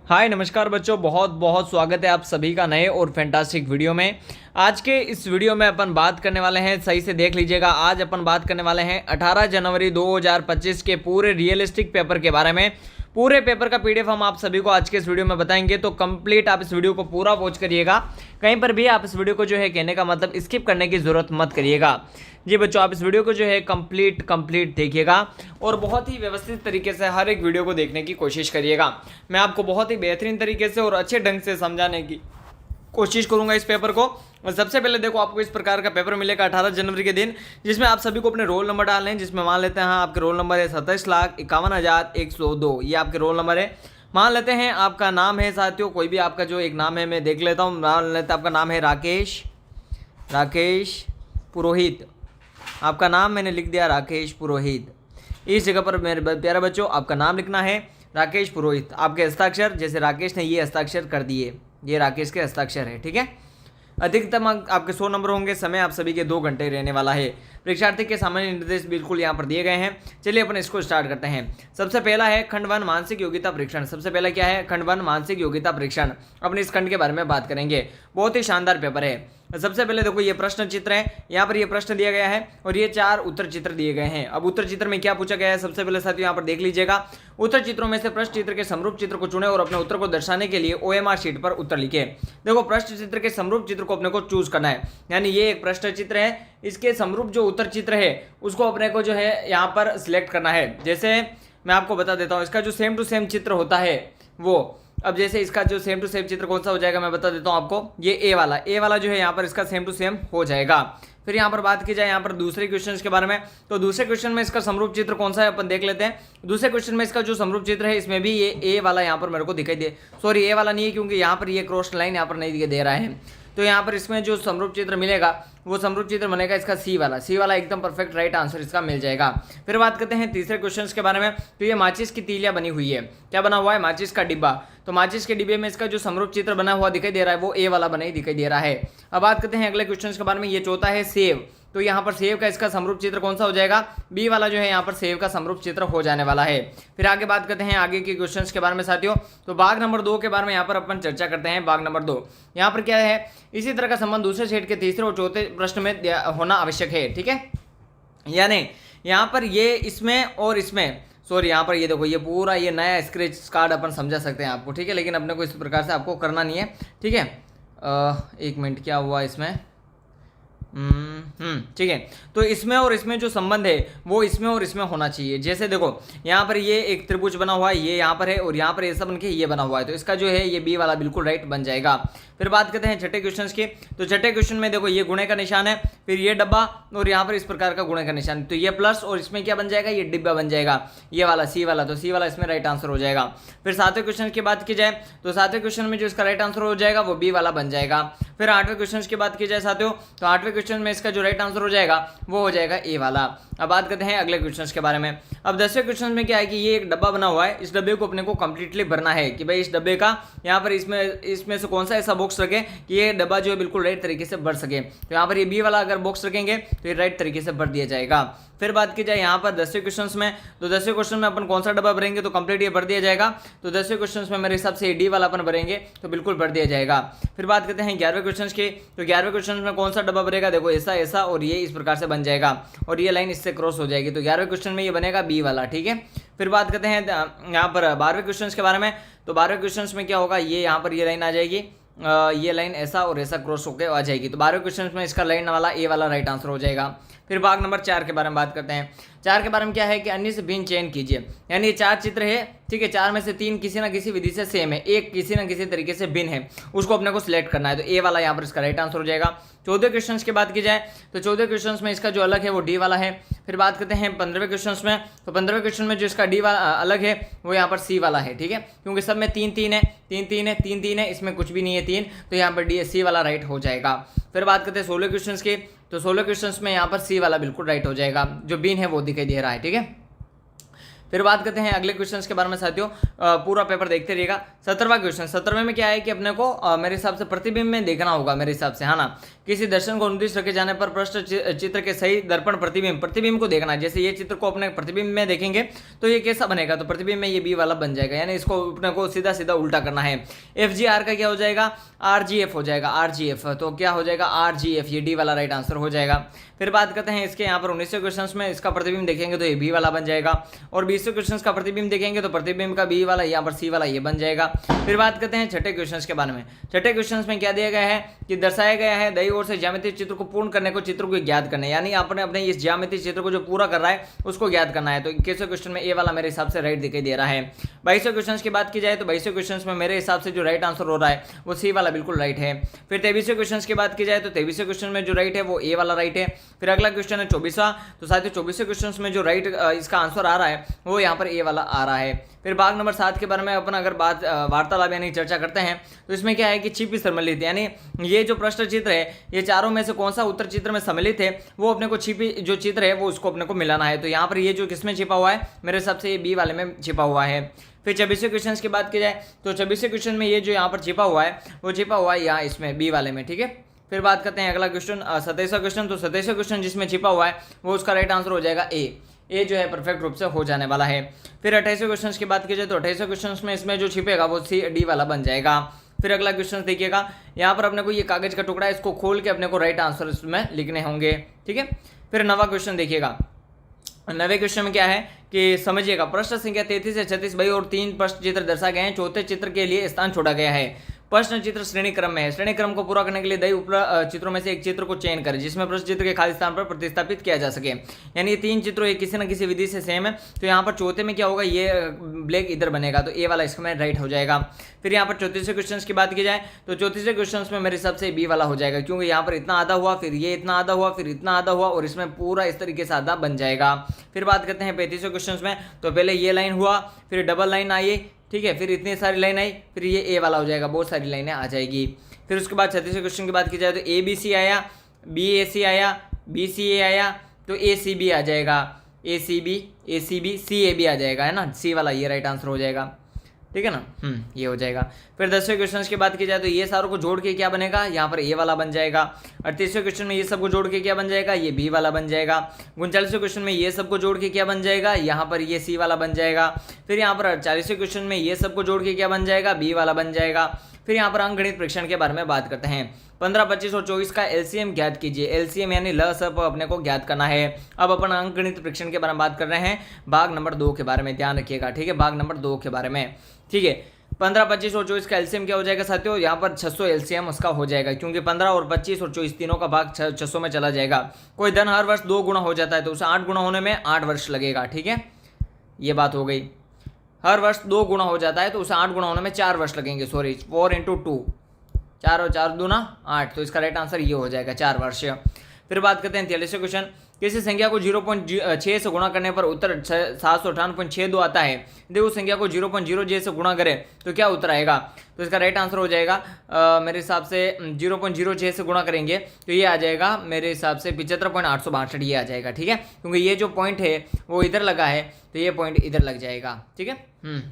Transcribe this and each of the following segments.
हाय नमस्कार बच्चों, बहुत बहुत स्वागत है आप सभी का नए और फैंटास्टिक वीडियो में। आज के इस वीडियो में अपन बात करने वाले हैं, सही से देख लीजिएगा। आज अपन बात करने वाले हैं 18 जनवरी 2025 के पूरे रियलिस्टिक पेपर के बारे में। पूरे पेपर का पीडीएफ हम आप सभी को आज के इस वीडियो में बताएंगे, तो कंप्लीट आप इस वीडियो को पूरा वॉच करिएगा। कहीं पर भी आप इस वीडियो को जो है कहने का मतलब स्किप करने की जरूरत मत करिएगा। जी बच्चों, आप इस वीडियो को जो है कंप्लीट देखिएगा और बहुत ही व्यवस्थित तरीके से हर एक वीडियो को देखने की कोशिश करिएगा। मैं आपको बहुत ही बेहतरीन तरीके से और अच्छे ढंग से समझाने की कोशिश करूंगा इस पेपर को। और सबसे पहले देखो, आपको इस प्रकार का पेपर मिलेगा 18 जनवरी के दिन, जिसमें आप सभी को अपने रोल नंबर डालने हैं। जिसमें मान लेते हैं आपके रोल नंबर है 27,51,102, ये आपके रोल नंबर है। मान लेते हैं आपका नाम है साथियों, कोई भी आपका जो एक नाम है, मैं देख लेता हूँ। मान लेते हैं आपका नाम है राकेश पुरोहित। आपका नाम मैंने लिख दिया राकेश पुरोहित। इस जगह पर मेरे प्यारे बच्चों आपका नाम लिखना है राकेश पुरोहित। आपके हस्ताक्षर, जैसे राकेश ने ये हस्ताक्षर कर दिए, ये राकेश के हस्ताक्षर है, ठीक है। अधिकतम आपके 100 नंबर होंगे। समय आप सभी के 2 घंटे रहने वाला है। परीक्षार्थी के सामान्य निर्देश बिल्कुल यहाँ पर दिए गए हैं। चलिए अपन इसको स्टार्ट करते हैं। सबसे पहला है खंड 1 मानसिक योग्यता परीक्षण। सबसे पहला क्या है? खंड 1 मानसिक योग्यता परीक्षण। अपने इस खंड के बारे में बात करेंगे। बहुत ही शानदार पेपर है। सबसे पहले देखो, ये प्रश्न चित्र है। यहाँ पर ये प्रश्न दिया गया है और ये 4 उत्तर चित्र दिए गए हैं। अब उत्तर चित्र में क्या पूछा गया है, सबसे पहले साथियों यहाँ पर देख लीजिएगा। उत्तर चित्रों में से प्रश्न चित्र के समरूप चित्र को चुने और अपने उत्तर को दर्शाने के लिए OMR शीट पर उत्तर लिखे। देखो, प्रश्न चित्र के समरूप चित्र को अपने को चूज करना है, यानी ये एक प्रश्न चित्र है, इसके समरूप जो उत्तर चित्र है उसको अपने को जो है यहाँ पर सिलेक्ट करना है। जैसे मैं आपको बता देता हूँ, इसका जो सेम टू सेम चित्र होता है वो, अब जैसे इसका जो सेम टू सेम चित्र कौन सा हो जाएगा मैं बता देता हूँ आपको। ये ए वाला जो है यहाँ पर इसका सेम टू सेम हो जाएगा। फिर यहाँ पर बात की जाए यहाँ पर दूसरे क्वेश्चन के बारे में, तो दूसरे क्वेश्चन में इसका समरूप चित्र कौन सा है अपन देख लेते हैं। दूसरे क्वेश्चन में इसका जो समरूप चित्र है, इसमें भी ये ए वाला यहाँ पर मेरे को दिखाई दे, सॉरी ए वाला नहीं है, क्योंकि यहाँ पर ये क्रॉस लाइन यहाँ पर नहीं दिखाई दे रहा है। तो यहाँ पर इसमें जो समरूप चित्र मिलेगा वो समरूप चित्र बनेगा इसका सी वाला एकदम परफेक्ट राइट आंसर इसका मिल जाएगा। फिर बात करते हैं तीसरे क्वेश्चन के बारे में, तो ये माचिस की तीलियां बनी हुई है। क्या बना हुआ है? माचिस का डिब्बा। तो माचिस के डिब्बे में इसका जो समरूप चित्र बना हुआ दिखाई दे रहा है वो ए वाला बना ही दिखाई दे रहा है। अब बात करते हैं अगले क्वेश्चन के बारे में। ये चौथा है सेव। तो यहाँ पर सेव का इसका समरूप चित्र कौन सा हो जाएगा? बी वाला जो है यहाँ पर सेव का समरूप चित्र हो जाने वाला है। फिर आगे बात करते हैं आगे के क्वेश्चंस के बारे में साथियों। तो भाग नंबर 2 के बारे में यहाँ पर अपन चर्चा करते हैं। भाग नंबर 2 यहाँ पर क्या है? इसी तरह का संबंध दूसरे सेट के तीसरे और चौथे प्रश्न में होना आवश्यक है, ठीक है। यानी यहाँ पर ये इसमें और इसमें, सॉरी यहाँ पर ये देखो, ये पूरा ये नया स्क्रैच कार्ड अपन समझा सकते हैं आपको, ठीक है। लेकिन अपने को इस प्रकार से आपको करना नहीं है, ठीक है। 1 मिनट, क्या हुआ इसमें? ठीक है। तो इसमें और इसमें जो संबंध है वो इसमें और इसमें होना चाहिए। जैसे देखो, यहाँ पर ये एक त्रिभुज बना हुआ है, ये यहाँ पर है और यहाँ पर ऐसा बन के ये बना हुआ है, तो इसका जो है ये बी वाला बिल्कुल राइट बन जाएगा। फिर बात करते हैं छठे क्वेश्चन की। तो छठे क्वेश्चन में देखो, ये गुणे का निशान है, फिर ये डब्बा और यहाँ पर इस प्रकार का गुणे का निशान, तो ये प्लस और इसमें क्या बन जाएगा? ये डिब्बा बन जाएगा, ये वाला सी वाला, तो सी वाला इसमें राइट आंसर हो जाएगा। फिर सातवें क्वेश्चन की बात की जाए तो सातवें क्वेश्चन में जो इसका राइट आंसर हो जाएगा वो बी वाला बन जाएगा। फिर आठवें क्वेश्चन की बात की जाए साथियों, तो आठवें क्वेश्चन में इसका जो राइट आंसर हो जाएगा वो हो जाएगा ए वाला। अब बात करते हैं अगले क्वेश्चंस के बारे में। अब 10वें क्वेश्चन में क्या है कि ये एक डब्बा बना हुआ है, इस डब्बे को अपने को कंप्लीटली भरना है कि भाई इस डब्बे का यहाँ पर इसमें से कौन सा ऐसा बॉक्स रखे कि ये डब्बा जो है बिल्कुल राइट तरीके से भर सके। तो यहाँ पर ये बी वाला अगर बॉक्स रखेंगे तो ये राइट तरीके से भर दिया जाएगा। फिर बात की जाए यहाँ पर 10वें क्वेश्चन में, तो 10वें क्वेश्चन में अपन कौन सा डब्बा भरेंगे तो कंप्लीट ये भर दिया जाएगा। तो 10वें क्वेश्चन में मेरे हिसाब से डी वाला अपन भरेंगे तो बिल्कुल भर दिया जाएगा। फिर बात करते हैं 11वें क्वेश्चन की। तो 11वें क्वेश्चन में कौन सा डब्बा भरेगा? देखो ऐसा और ये इस प्रकार से बन जाएगा और ये लाइन इससे क्रॉस हो जाएगी, तो 11वें क्वेश्चन में ये बनेगा बी वाला, ठीक है। फिर बात करते हैं यहाँ पर 12वें क्वेश्चन के बारे में। तो 12वें क्वेश्चन में क्या होगा? ये यहाँ पर ये लाइन आ जाएगी, ये लाइन ऐसा और ऐसा क्रॉस होकर आ जाएगी, तो 12वें क्वेश्चन में इसका लाइन वाला ए वाला राइट आंसर हो जाएगा। फिर भाग नंबर 4 के बारे में बात करते हैं। 4 के बारे में क्या है कि अन्य से भिन्न चयन कीजिए, यानी ये 4 चित्र है, ठीक है। 4 में से 3 किसी ना किसी विधि से सेम है, एक किसी ना किसी तरीके से भिन्न है, उसको अपने को सिलेक्ट करना है, तो ए वाला यहाँ पर इसका राइट आंसर हो जाएगा। 14 क्वेश्चन की बात की जाए तो 14 क्वेश्चन में इसका जो अलग है वो डी वाला है। फिर बात करते हैं 15वें क्वेश्चन में। तो 15वें क्वेश्चन में जो इसका डी वाला अलग है वो यहाँ पर सी वाला है, ठीक है, क्योंकि सब में 3 है, 3 है, इसमें कुछ भी नहीं है 3, तो यहाँ पर डी सी वाला राइट हो जाएगा। फिर बात करते हैं 16 क्वेश्चन की। तो 16 क्वेश्चन में यहाँ पर सी वाला बिल्कुल राइट हो जाएगा, जो बीन है वो दिखाई दे रहा है, ठीक है। फिर बात करते हैं अगले क्वेश्चंस के बारे में साथियों। पूरा पेपर देखते रहिएगा। 17वां क्वेश्चन, 17वें में क्या है कि अपने को मेरे हिसाब से प्रतिबिंब में देखना होगा मेरे हिसाब से, है ना, किसी दर्शन को उन्दिष्ट रखे जाने पर पृष्ठ चित्र के सही दर्पण प्रतिबिंब को देखना है। जैसे ये चित्र को अपने प्रतिबिंब में देखेंगे तो ये कैसा बनेगा, तो प्रतिबिंब में ये बी वाला बन जाएगा, यानी इसको अपने को सीधा सीधा उल्टा करना है। FGR का क्या हो जाएगा, RGF हो जाएगा, RGF। तो क्या हो जाएगा, RGF, ये डी वाला राइट आंसर हो जाएगा। फिर बात करते हैं इसके यहाँ पर 1900 क्वेश्चन में इसका प्रतिबिंब देखेंगे तो ये बी वाला बन जाएगा, और 20 क्वेश्चन का प्रतिबिंब देखेंगे तो प्रतिबिंब का बी वाला, यहाँ पर सी वाला ये बन जाएगा। फिर बात करते हैं छठे क्वेश्चन के बारे में। छठे क्वेश्चन में क्या दिया गया है कि दर्शाया गया है दाईं ओर से ज्यामितीय चित्र को पूर्ण करने को चित्र को ज्ञात करना है, यानी आपने अपने इस ज्यामितीय चित्र को जो पूरा कर रहा है उसको ज्ञात करना है। तो 21वें क्वेश्चन में ए वाला मेरे हिसाब से राइट दिखाई दे रहा है। 22वें क्वेश्चन की बात की जाए तो 22वें क्वेश्चन में मेरे हिसाब से जो राइट आंसर हो रहा है वो सी वाला बिल्कुल राइट है। फिर 23वें क्वेश्चन की बात की जाए तो 23वें क्वेश्चन में जो राइट है वो ए वाला राइट है। फिर अगला क्वेश्चन है 24वां, तो साथियों 24वें क्वेश्चन में जो राइट इसका आंसर आ रहा है वो यहाँ पर ए वाला आ रहा है। फिर भाग नंबर 7 के बारे में अपन अगर बात वार्तालाप यानी चर्चा करते हैं तो इसमें क्या है कि छिपी सम्मिलित, यानी ये जो प्रश्न चित्र है ये चारों में से कौन सा उत्तर चित्र में सम्मिलित है वो अपने को छिपी जो चित्र है वो उसको अपने को मिलाना है। तो यहाँ पर ये जो किसमें छिपा हुआ है, मेरे हिसाब से ये बी वाले में छिपा हुआ है। फिर 26वें क्वेश्चन की बात की जाए तो 26वें क्वेश्चन में ये जो यहाँ पर छिपा हुआ है वो छिपा हुआ है यहाँ इसमें बी वाले में, ठीक है। फिर बात करते हैं अगला क्वेश्चन 27वां क्वेश्चन। तो 27वां क्वेश्चन जिसमें छिपा हुआ है वो उसका राइट आंसर हो जाएगा ए जो है परफेक्ट रूप से हो जाने वाला है। फिर 28वें क्वेश्चन की बात की जाए तो 28वें क्वेश्चन में इसमें जो छिपेगा वो सी डी वाला बन जाएगा। फिर अगला क्वेश्चन देखिएगा, यहाँ पर अपने को ये कागज का टुकड़ा है इसको खोल के अपने को राइट आंसर इसमें लिखने होंगे, ठीक है। फिर 9वां क्वेश्चन देखिएगा। 9वें क्वेश्चन में क्या है कि समझिएगा, प्रश्न संख्या 33 से 36 भाई और 3 प्रश्न चित्र दर्शाए गए हैं, चौथे चित्र के लिए स्थान छोड़ा गया है। प्रश्न चित्र श्रेणी क्रम में है, श्रेणी क्रम को पूरा करने के लिए दई ऊपर चित्रों में से एक चित्र को चयन करें जिसमें प्रश्न चित्र के खाली स्थान पर प्रतिस्थापित किया जा सके, यानी ये 3 चित्रों किसी न किसी विधि से सेम है। तो यहाँ पर चौथे में क्या होगा, ये ब्लैक इधर बनेगा तो ए वाला इसमें राइट हो जाएगा। फिर यहाँ पर 34वें क्वेश्चन की बात की जाए तो 34वें क्वेश्चन में मेरे हिसाब से बी वाला हो जाएगा, क्योंकि यहाँ पर इतना आधा हुआ, फिर ये इतना आधा हुआ, फिर इतना आधा हुआ और इसमें पूरा इस तरीके से आधा बन जाएगा। फिर बात करते हैं 35वें क्वेश्चन में, तो पहले ये लाइन हुआ, फिर डबल लाइन आई, ठीक है, फिर इतनी सारी लाइन आई, फिर ये ए वाला हो जाएगा, बहुत सारी लाइनें आ जाएगी। फिर उसके बाद 36वें क्वेश्चन की बात की जाए तो ABC आया, BAC आया, BCA आया, तो ACB आ जाएगा, ACB CAB आ जाएगा, है ना, सी वाला ये राइट आंसर हो जाएगा, ठीक है ना, ये हो जाएगा। फिर 10वें क्वेश्चन की बात की जाए तो ये सारों को जोड़ के क्या बनेगा, यहाँ पर ए वाला बन जाएगा। 38वें क्वेश्चन में ये सबको जोड़ के क्या बन जाएगा, ये बी वाला बन जाएगा। 39वें क्वेश्चन में ये सबको जोड़ के क्या बन जाएगा, यहाँ पर ये सी वाला बन जाएगा। फिर यहाँ पर 40वें क्वेश्चन में ये सबको जोड़ के क्या बन जाएगा, बी वाला बन जाएगा। फिर यहाँ पर अंकगणित परीक्षण के बारे में बात करते हैं। 15, 25 और 24 का एलसीएम ज्ञात कीजिए। एलसीएम यानी लसअप अपने को ज्ञात करना है। अब अपन अंकगणित परीक्षण के बारे में बात कर रहे हैं, भाग नंबर 2 के बारे में ध्यान रखिएगा, ठीक है, भाग नंबर 2 के बारे में, ठीक है। 15, 25 और 24 का एलसीएम क्या हो जाएगा साथियों, यहाँ पर 600 एलसीएम उसका हो जाएगा, क्योंकि 15 और 25 और 24 तीनों का भाग 600 में चला जाएगा। कोई धन हर वर्ष 2 गुना हो जाता है तो उसे 8 गुना होने में 8 वर्ष लगेगा, ठीक है, ये बात हो गई। हर वर्ष 2 गुना हो जाता है तो उसे 8 गुना होने में 4 वर्ष लगेंगे, सॉरी 4 × 2, 4 और 4 दूना 8, तो इसका राइट आंसर ये हो जाएगा 4 वर्ष। फिर बात करते हैं 43वें क्वेश्चन। किसी संख्या को 0.6 से गुणा करने पर उत्तर 758.62 आता है, यदि उस संख्या को 0.0 से गुणा करें तो क्या उत्तर आएगा, तो इसका राइट आंसर हो जाएगा मेरे हिसाब से 0.06 से गुणा करेंगे तो ये आ जाएगा मेरे हिसाब से 75.862, ये आ जाएगा, ठीक है, क्योंकि ये जो पॉइंट है वो इधर लगा है तो ये पॉइंट इधर लग जाएगा, ठीक है।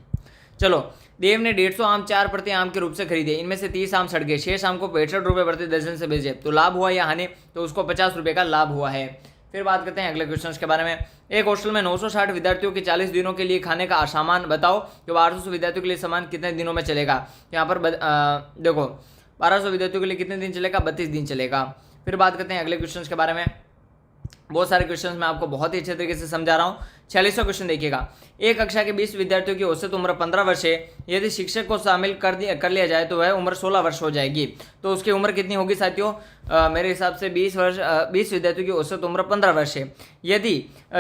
चलो, देव ने 150 आम 4 प्रति आम के रूप से खरीदे, इनमें से 30 आम सड़ गए, शेष आम को 65 रुपये प्रति दर्जन से बेचे, तो लाभ हुआ या हानि, तो उसको 50 रुपये का लाभ हुआ है। फिर बात करते हैं अगले क्वेश्चन के बारे में। एक हॉस्टल में 960 विद्यार्थियों के 40 दिनों के लिए खाने का सामान बताओ, जो 1200 विद्यार्थियों के लिए सामान कितने दिनों में चलेगा। यहाँ पर देखो 1200 विद्यार्थियों के लिए कितने दिन चलेगा, 32 दिन चलेगा। फिर बात करते हैं अगले क्वेश्चन के बारे में। बहुत सारे क्वेश्चंस मैं आपको बहुत ही अच्छे तरीके से समझा रहा हूँ। 46वां क्वेश्चन देखिएगा। एक कक्षा के 20 विद्यार्थियों की औसत उम्र 15 वर्ष है, यदि शिक्षक को शामिल कर लिया जाए तो वह उम्र 16 वर्ष हो जाएगी, तो उसकी उम्र कितनी होगी साथियों, मेरे हिसाब से 20 विद्यार्थियों की औसत उम्र 15 वर्ष है। यदि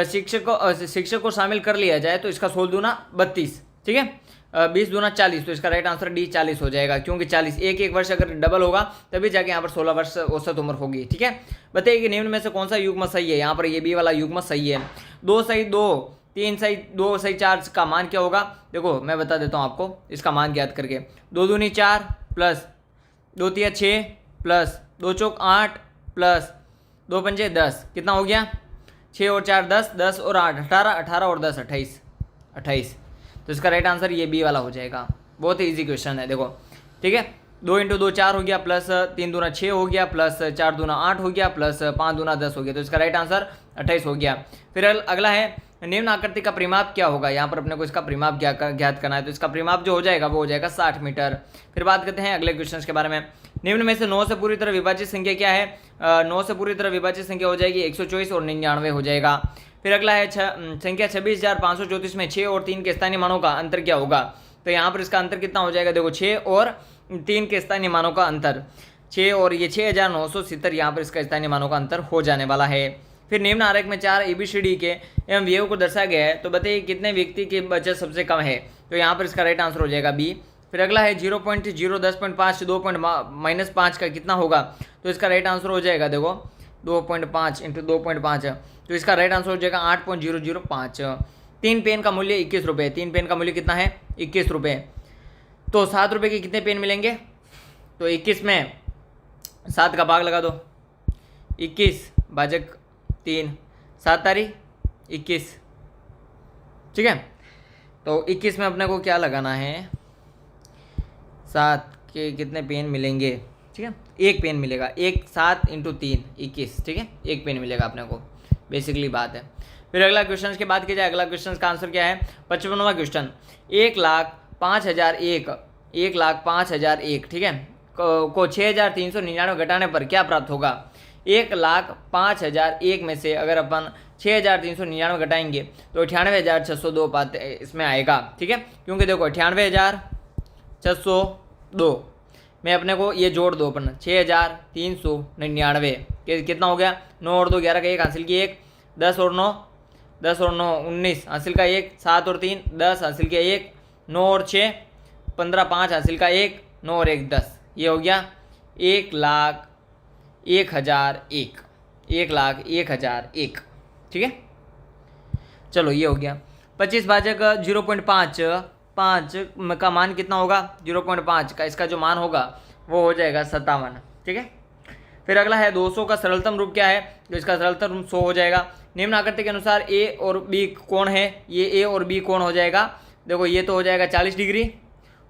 शिक्षक को शामिल कर लिया जाए तो इसका 16 दूना 32, ठीक है, 20 दूना 40, तो इसका राइट आंसर डी 40 हो जाएगा, क्योंकि 40 एक वर्ष अगर डबल होगा तभी जाके यहाँ पर 16 वर्ष औसत उम्र होगी, ठीक है। बताइए कि निम्न में से कौन सा युग्म सही है। यहाँ पर ये बी वाला युग्म सही है। 2 सही 2, 3 सही 2 सही 4 का मान क्या होगा, देखो मैं बता देता हूँ आपको इसका मान ज्ञात करके। 2 दूनी 4 प्लस 2 तिया 6 प्लस 2 चौक 8 प्लस 2 पंजे 10, कितना हो गया, 6 और 4 10, 10 और 8 18, 18 और 10 28, तो इसका राइट आंसर ये बी वाला हो जाएगा। बहुत ही ईजी क्वेश्चन है, देखो, ठीक है, 2 × 2 4 हो गया, प्लस 3 दूना 6 हो गया, प्लस 4 दूना 8 हो गया, प्लस 5 दूना 10 हो गया। तो इसका राइट आंसर 28 हो गया। फिर अगला है निम्न आकृति का परिमाप क्या होगा। यहाँ पर अपने को इसका परिमाप ज्ञात करना है। तो इसका परिमाप जो हो जाएगा वो हो जाएगा 60 मीटर। फिर बात करते हैं अगले क्वेश्चन के बारे में। निम्न में से 9 से पूरी तरह विभाजित संख्या क्या है। 9 से पूरी तरह विभाजित संख्या हो जाएगी 124 और 99 हो जाएगा। फिर अगला है संख्या 26,534 में 6 और 3 के स्थानीय मानों का अंतर क्या होगा। तो यहाँ पर इसका अंतर कितना हो जाएगा, देखो 6 और 3 के स्थानीय मानों का अंतर 6 और ये 6,970 यहाँ पर इसका स्थानीय मानों का अंतर हो जाने वाला है। फिर निम्न आरेख में 4 ABCD के एवं व्ययों को दर्शाया गया है। तो बताइए कितने व्यक्ति की बचत सबसे कम है। तो यहाँ पर इसका राइट आंसर हो जाएगा बी। फिर अगला है 0.0 10.5 2.-5 का कितना होगा। तो इसका राइट आंसर हो जाएगा देखो 2.5 × 2.5 तो इसका राइट आंसर हो जाएगा 8.005। 3 पेन का मूल्य 21 रुपये। 3 पेन का मूल्य कितना है 21 रुपये। तो 7 रुपये के कितने पेन मिलेंगे। तो 21 में 7 का भाग लगा दो, 21 भाजक 3, 7 तारीख 21, ठीक है। तो 21 में अपने को क्या लगाना है, 7 के कितने पेन मिलेंगे, ठीक है। एक पेन मिलेगा, 7 × 3 21, ठीक है। एक पेन मिलेगा अपने को, बेसिकली बात है। फिर अगला क्वेश्चन की बात की जाए, अगला क्वेश्चन का आंसर क्या है 55वां क्वेश्चन। 1,05,001 ठीक है को 6,399 घटाने पर क्या प्राप्त होगा। 1,05,001 में से अगर अपन 6,399 घटाएंगे तो 98,602 पाते इसमें आएगा, ठीक है। क्योंकि देखो 98,602 में अपने को ये जोड़ दो अपन 6,399 कितना हो गया, 9 और 2 11 का 1 हासिल की 1, 10 और 9 19 हासिल का 1, 7 और 3 10 हासिल किया 1, 9 और 6 15 5 हासिल का 1, 9 और 1 10, ये हो गया 1,01,001 1,01,001, ठीक है। चलो ये हो गया 25 भाजक 0.5 का मान कितना होगा, 0.5 का इसका जो मान होगा वो हो जाएगा 57, ठीक है। फिर अगला है 200 का सरलतम रूप क्या है। तो इसका सरलतम रूप 100 हो जाएगा। निम्न आकृति के अनुसार ए और बी कोण है, ये ए और बी कोण हो जाएगा। देखो ये तो हो जाएगा 40 डिग्री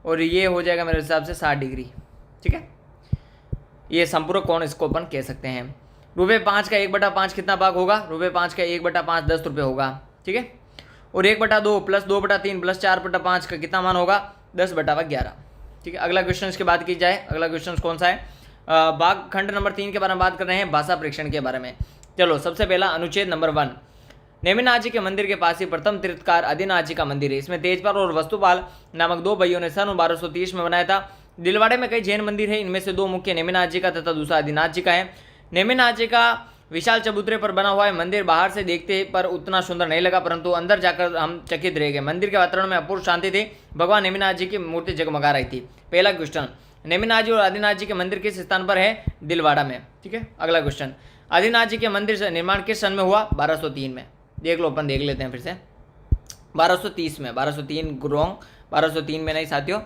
और ये हो जाएगा मेरे हिसाब से 60 डिग्री, ठीक है। ये संपूरक कोण इसको अपन कह सकते हैं। ₹5 का 1/5 कितना भाग होगा, ₹5 का 1/5 10 रुपये होगा, ठीक है। और 1/2 प्लस 2/3 प्लस 4/5 का कितना मान होगा 10/11, ठीक है। अगला क्वेश्चन की बात की जाए, अगला क्वेश्चन कौन सा है, भाग खंड नंबर 3 के बारे में बात कर रहे हैं, भाषा परीक्षण के बारे में। चलो सबसे पहला अनुच्छेद नंबर 1, नेमिनाजी के मंदिर के पास ही प्रथम तीर्थकार आदिनाथजी का मंदिर है। इसमें तेजपाल और वस्तुपाल नामक 2 भाइयों ने सन 1230 में बनाया था। दिलवाड़े में कई जैन मंदिर है, इनमें से 2 मुख्य नेमिनाथ जी का तथा दूसरा आदिनाथ जी का है। नेमिनाथ जी का विशाल चबूतरे पर बना हुआ है मंदिर बाहर से देखते पर उतना सुंदर नहीं लगा, परंतु अंदर जाकर हम चकित रह गए। मंदिर के वातावरण में अपूर्व शांति थी, भगवान नेमिनाथ जी की मूर्ति जगमगा रही थी। पहला क्वेश्चन, नेमिनाथ जी और आदिनाथ जी के मंदिर किस स्थान पर है, दिलवाड़ा में, ठीक है। अगला क्वेश्चन, आदिनाथ जी के मंदिर से निर्माण किस सन में हुआ, 1203 में। देख लो, अपन देख लेते हैं फिर से, 1230 में, 1203 रॉन्ग, 1203 में नहीं साथियों,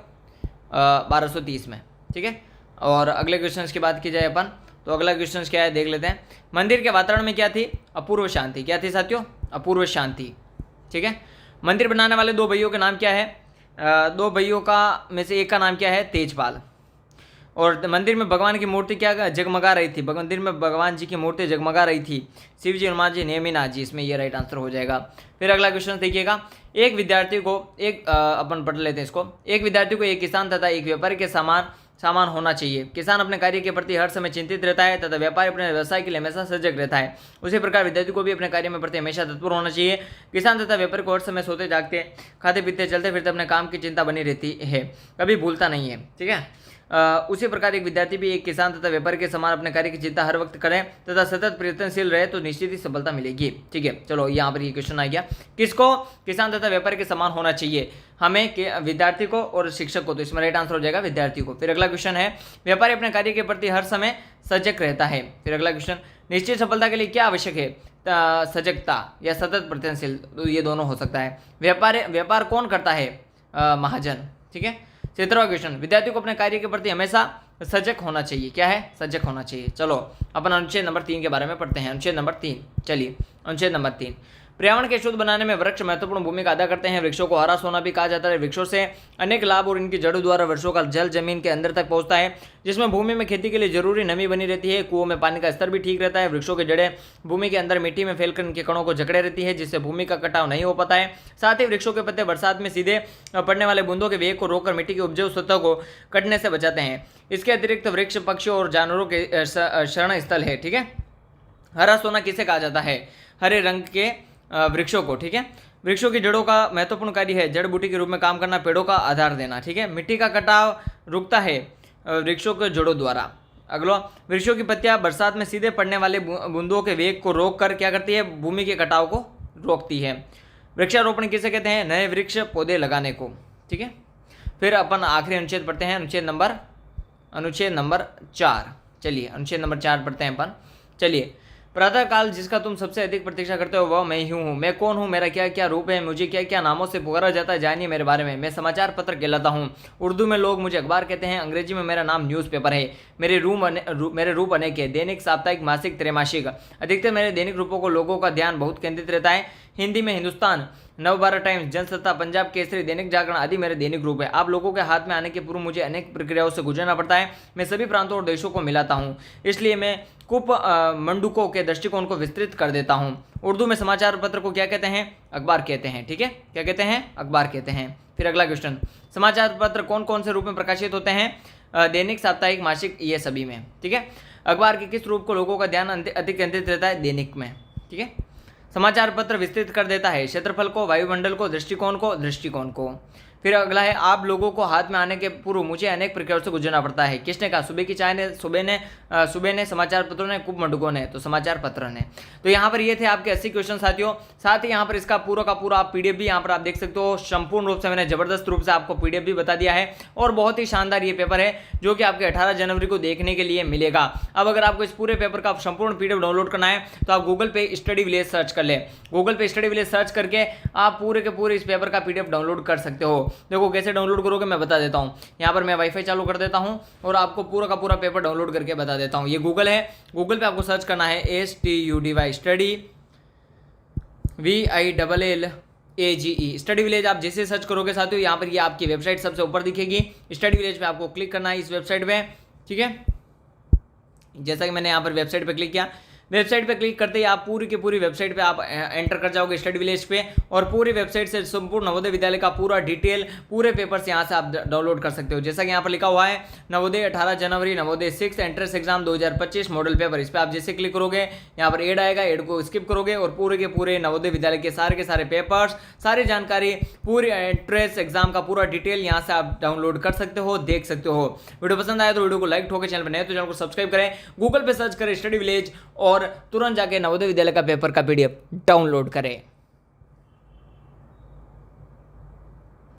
1230 में, ठीक है। और अगले क्वेश्चन की बात की जाए अपन, तो अगला क्वेश्चन क्या है देख लेते हैं। मंदिर के वातावरण में क्या थी, अपूर्व शांति। क्या थी साथियों, अपूर्व शांति, ठीक है। मंदिर बनाने वाले 2 भाइयों के नाम क्या है, 2 भाइयों का में से एक का नाम क्या है, तेजपाल। और मंदिर में भगवान की मूर्ति क्या जगमगा रही थी, मंदिर में भगवान जी की मूर्ति जगमगा रही थी, शिव जी, हनुमान जी, नेमिनाथ जी। इसमें ये राइट आंसर हो जाएगा। फिर अगला क्वेश्चन देखिएगा, एक विद्यार्थी को अपन पढ़ लेते हैं इसको। एक विद्यार्थी को एक किसान तथा एक व्यापारी के सामान होना चाहिए। किसान अपने कार्य के प्रति हर समय चिंतित रहता है तथा व्यापारी अपने व्यवसाय के लिए हमेशा सजग रहता है। उसी प्रकार विद्यार्थी को भी अपने कार्य में प्रति हमेशा तत्पर होना चाहिए। किसान तथा व्यापारी को हर समय सोते जागते, खाते पीते, चलते फिरते अपने काम की चिंता बनी रहती है, कभी भूलता नहीं है, ठीक है। उसी प्रकार एक विद्यार्थी भी एक किसान तथा व्यापारी के समान अपने कार्य की चिंता हर वक्त करें तथा सतत प्रयत्नशील रहे तो निश्चित ही सफलता मिलेगी, ठीक है। चलो यहाँ पर ये क्वेश्चन आ गया, किसको, किसान तथा व्यापारी के समान होना चाहिए, हमें विद्यार्थी को और शिक्षक को। तो इसमें राइट आंसर हो जाएगा विद्यार्थी को। फिर अगला क्वेश्चन है, व्यापारी अपने कार्य के प्रति हर समय सजग रहता है। फिर अगला क्वेश्चन, निश्चित सफलता के लिए क्या आवश्यक है, सजगता या सतत प्रयत्नशील, तो ये दोनों हो सकता है। व्यापार कौन करता है, महाजन, ठीक है। 17वां क्वेश्चन, विद्यार्थी को अपने कार्य के प्रति हमेशा सजग होना चाहिए। क्या है, सजग होना चाहिए। चलो अपन अनुच्छेद नंबर 3 के बारे में पढ़ते हैं। अनुच्छेद नंबर 3, चलिए अनुच्छेद नंबर 3, पर्यावरण के शुद्ध बनाने में वृक्ष महत्वपूर्ण भूमिका अदा करते हैं। वृक्षों को हरा सोना भी कहा जाता है। वृक्षों से अनेक लाभ और इनकी जड़ों द्वारा वृक्षों का जल जमीन के अंदर तक पहुंचता है, जिसमें भूमि में खेती के लिए जरूरी नमी बनी रहती है। कुओं में पानी का स्तर भी ठीक रहता है। वृक्षों के जड़ें भूमि के अंदर मिट्टी में फैलकर इनके कणों को जकड़े रहती है, जिससे भूमि का कटाव नहीं हो पाता है। साथ ही वृक्षों के पत्ते बरसात में सीधे पड़ने वाले बूंदों के वेग को रोककर मिट्टी की उपजाऊ सतह को कटने से बचाते हैं। इसके अतिरिक्त वृक्ष पक्षियों और जानवरों के शरण स्थल है। ठीक है, हरा सोना किसे कहा जाता है? हरे रंग के वृक्षों को। ठीक है, वृक्षों की जड़ों का महत्वपूर्ण कार्य है जड़ बूटी के रूप में काम करना, पेड़ों का आधार देना। ठीक है, मिट्टी का कटाव रुकता है वृक्षों के जड़ों द्वारा। अगला, वृक्षों की पत्तियां बरसात में सीधे पड़ने वाले बूंदों के वेग को रोक कर क्या करती है? भूमि के कटाव को रोकती है। वृक्षारोपण किसे कहते हैं? नए वृक्ष पौधे लगाने को। ठीक है, फिर अपन आखिरी अनुच्छेद पढ़ते हैं, अनुच्छेद नंबर 4। चलिए अनुच्छेद नंबर 4 पढ़ते हैं अपन। चलिए, प्रातः काल जिसका तुम सबसे अधिक प्रतीक्षा करते हो वह मैं ही हूँ। मैं कौन हूँ? मेरा क्या क्या रूप है? मुझे क्या क्या नामों से पुकारा जाता है? जानिए मेरे बारे में। मैं समाचार पत्र कहलाता हूँ। उर्दू में लोग मुझे अखबार कहते हैं। अंग्रेजी में मेरा नाम न्यूज़पेपर है। मेरे रूप अनेक है, दैनिक, साप्ताहिक, मासिक, त्रैमासिक। अधिकतर मेरे दैनिक रूपों को लोगों का ध्यान बहुत केंद्रित रहता है। हिंदी में हिंदुस्तान, नवभारत टाइम्स, जनसत्ता, पंजाब केसरी, दैनिक जागरण आदि मेरे दैनिक रूप है। आप लोगों के हाथ में आने के पूर्व मुझे अनेक प्रक्रियाओं से गुजरना पड़ता है। मैं सभी प्रांतों और देशों को मिलाता हूँ, इसलिए मैं कुप मंडूकों के दृष्टिकोण को विस्तृत कर देता हूँ। उर्दू में समाचार पत्र को क्या कहते हैं? अखबार कहते हैं। ठीक है, क्या कहते हैं? अखबार कहते हैं। फिर अगला क्वेश्चन, समाचार पत्र कौन कौन से रूप में प्रकाशित होते हैं? दैनिक, साप्ताहिक, मासिक, ये सभी में। ठीक है, अखबार के किस रूप को लोगों का ध्यान अधिक केंद्रित रहता है? दैनिक में। ठीक है, समाचार पत्र विस्तृत कर देता है क्षेत्रफल को, वायुमंडल को, दृष्टिकोण को। फिर अगला है, आप लोगों को हाथ में आने के पूर्व मुझे अनेक प्रक्रियाओं से गुजरना पड़ता है। किसने कहा? सुबह की चाय ने, सुबह ने, समाचार पत्रों ने, कुप मंडूकों ने, तो समाचार पत्र ने। तो यहाँ पर ये थे आपके 80 क्वेश्चन साथियों। साथ ही यहाँ पर इसका पूरा का पूरा आप पीडीएफ भी यहाँ पर आप देख सकते हो। संपूर्ण रूप से मैंने जबरदस्त रूप से आपको पीडीएफ भी बता दिया है और बहुत ही शानदार ये पेपर है जो कि आपके 18 जनवरी को देखने के लिए मिलेगा। अब अगर आपको इस पूरे पेपर का संपूर्ण पीडीएफ डाउनलोड करना है तो आप गूगल पे स्टडी विलेज सर्च कर ले। गूगल पे स्टडी विलेज सर्च करके आप पूरे के पूरे इस पेपर का पीडीएफ डाउनलोड कर सकते हो। देखो कैसे डाउनलोड करोगे मैं बता देता हूँ। यहाँ पर मैं वाईफाई चालू कर देता हूँ और आपको पूरा का पूरा पेपर डाउनलोड करके बता देता हूँ। ये गूगल है, गूगल पे आपको सर्च करना है STUDY study VILLAGE study village. आप जैसे सर्च करोगे साथियों यहाँ पर ये आपकी वेबसाइट सबसे ऊपर दिखेगी। स्टडी विलेज पे आपको क्लिक करना है, इस वेबसाइट पे। ठीक है, जैसा कि मैंने यहाँ पर वेबसाइट पे क्लिक किया, वेबसाइट पे क्लिक करते ही आप पूरी की पूरी वेबसाइट पे आप एंटर कर जाओगे स्टडी विलेज पे और पूरी वेबसाइट से संपूर्ण नवोदय विद्यालय का पूरा डिटेल, पूरे पेपर्स यहाँ से आप डाउनलोड कर सकते हो। जैसा कि यहाँ पर लिखा हुआ है नवोदय 18 जनवरी, Navodaya 6 entrance exam 2025 model paper. इस पर आप जैसे क्लिक करोगे यहाँ पर एड आएगा, एड को स्किप करोगे और पूरे के पूरे नवोदय विद्यालय के सारे पेपर्स, सारी जानकारी, पूरी एंट्रेंस एग्जाम का पूरा डिटेल यहाँ से आप डाउनलोड कर सकते हो, देख सकते हो। वीडियो पसंद आया तो वीडियो को लाइक ठोके, चैनल पर नए तो चैनल को सब्सक्राइब करें, गूगल पे सर्च करें स्टडी विलेज और तुरंत जाके नवोदय विद्यालय का पेपर का पीडीएफ डाउनलोड करें।